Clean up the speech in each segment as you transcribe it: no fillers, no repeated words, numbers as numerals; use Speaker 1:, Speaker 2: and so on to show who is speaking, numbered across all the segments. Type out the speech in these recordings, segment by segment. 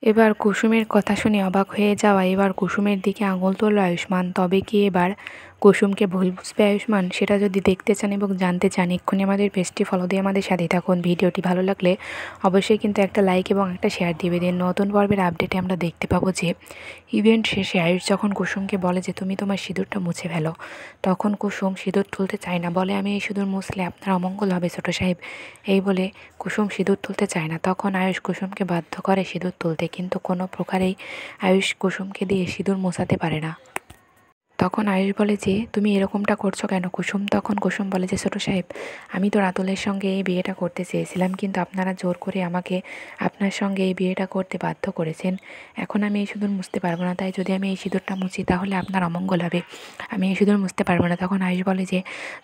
Speaker 1: এবার কুসুমের কথা শুনে অবাক হয়ে যাওয়া এবার কুসুমের দিকে আঙুল তুলল আয়ুষ্মান। তবে কি এবার কুসুমকে ভুল বুঝবে আয়ুষ্মান? সেটা যদি দেখতে চান এবং জানতে চান এক্ষুনি আমাদের পেজটি ফলো দিয়ে আমাদের সাথে থাকুন। ভিডিওটি ভালো লাগলে অবশ্যই কিন্তু একটা লাইক এবং একটা শেয়ার দিয়ে দিন। নতুন পর্বের আপডেটে আমরা দেখতে পাবো যে ইভেন্ট শেষে আয়ুষ যখন কুসুমকে বলে যে তুমি তোমার সিঁদুরটা মুছে ফেলো, তখন কুসুম সিঁদুর তুলতে চায় না, বলে আমি এই সিঁদুর মুছলে আপনার অমঙ্গল হবে ছোট সাহেব। এই বলে কুসুম সিঁদুর তুলতে চায় না। তখন আয়ুষ কুসুমকে বাধ্য করে সিঁদুর তুলতে, কিন্তু কোনো প্রকারেই আয়ুষ কুসুমকে দিয়ে সিঁদুর মোছাতে পারে না। তখন আয়ুষ বলে যে তুমি এরকমটা করছো কেন কুসুম? তখন কুসুম বলে যে ছোট সাহেব, আমি তো রাতুলের সঙ্গে এই বিয়েটা করতে চেয়েছিলাম, কিন্তু আপনারা জোর করে আমাকে আপনার সঙ্গে এই বিয়েটা করতে বাধ্য করেছেন। এখন আমি এই সিঁদুর মুছতে পারবো না, তাই যদি আমি এই সিঁদুরটা মুছি তাহলে আপনার অমঙ্গল হবে, আমি এই সিঁদুর মুছতে পারবো না। তখন আয়ুষ বলে যে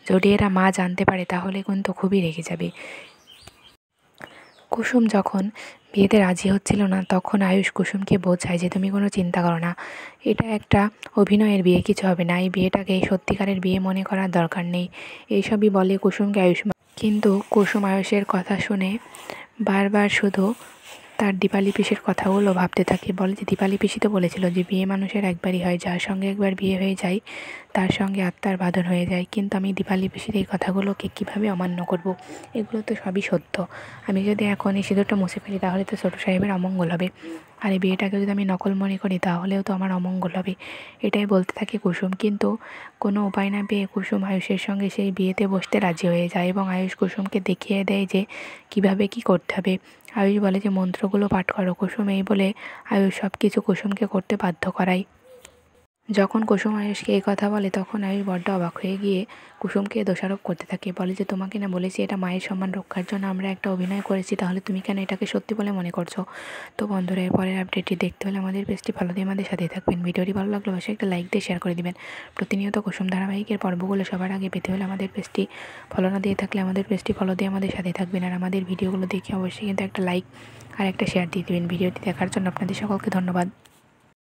Speaker 1: যদি এরা মা জানতে পারে তাহলে কিন্তু খুবই রেগে যাবে। কুসুম যখন বিয়েতে রাজি হচ্ছিল না, তখন আয়ুষ কুসুমকে বোঝায় যে তুমি কোনো চিন্তা করো না, এটা একটা অভিনয়ের বিয়ে, কিছু হবে না, এই বিয়েটাকে সত্যিকারের বিয়ে মনে করার দরকার নেই। এইসবই বলে কুসুমকে আয়ুষ। কিন্তু কুসুম আয়ুষের কথা শুনে বারবার শুধু তার দীপালি পিসির কথাগুলো ভাবতে থাকে। বলে যে দীপালি পিসি তো বলেছিল যে বিয়ে মানুষের একবারই হয়, যার সঙ্গে একবার বিয়ে হয়ে যায় তার সঙ্গে আত্মার বাঁধন হয়ে যায়, কিন্তু আমি দীপালি পিসির এই কথাগুলোকে কীভাবে অমান্য করব? এগুলো তো সবই সত্য। আমি যদি এখন এই সিঁদুরটা মুছে ফেলি তাহলে তো ছোটো সাহেবের অমঙ্গল হবে, আর এই বিয়েটাকে যদি আমি নকল মনে করি তাহলেও তো আমার অমঙ্গল হবে। এটাই বলতে থাকে কুসুম, কিন্তু কোনো উপায় না পেয়ে কুসুম আয়ুষের সঙ্গে সেই বিয়েতে বসতে রাজি হয়ে যায় এবং আয়ুষ কুসুমকে দেখিয়ে দেয় যে কিভাবে কি করতে হবে। আয়ুষ বলে যে মন্ত্রগুলো পাঠ করো কুসুম, এই বলে আয়ুষ সব কিছু কুসুমকে করতে বাধ্য করায়। যখন কুসুম আয়ুষকে এই কথা বলে তখন আয়ুষ বড্ড অবাক হয়ে গিয়ে কুসুমকে দোষারোপ করতে থাকে। বলে যে তোমাকে না বলেছি এটা মায়ের সম্মান রক্ষার জন্য আমরা একটা অভিনয় করেছি, তাহলে তুমি কেন এটাকে সত্যি বলে মনে করছো? তো বন্ধুরা, এর পরের আপডেটটি দেখতে হলে আমাদের পেজটি ফলো দিয়ে আমাদের সাথেই থাকবেন। ভিডিওটি ভালো লাগলে অবশ্যই একটা লাইক দিয়ে শেয়ার করে দিবেন। প্রতিনিয়ত কুসুম ধারাবাহিকের পর্বগুলো সবার আগে পেতে হলে আমাদের পেজটি ফলো না দিয়ে থাকলে আমাদের পেজটি ফলো দিয়ে আমাদের সাথেই থাকবেন। আর আমাদের ভিডিওগুলো দেখে অবশ্যই কিন্তু একটা লাইক আর একটা শেয়ার দিয়ে দেবেন। ভিডিওটি দেখার জন্য আপনাদের সকলকে ধন্যবাদ।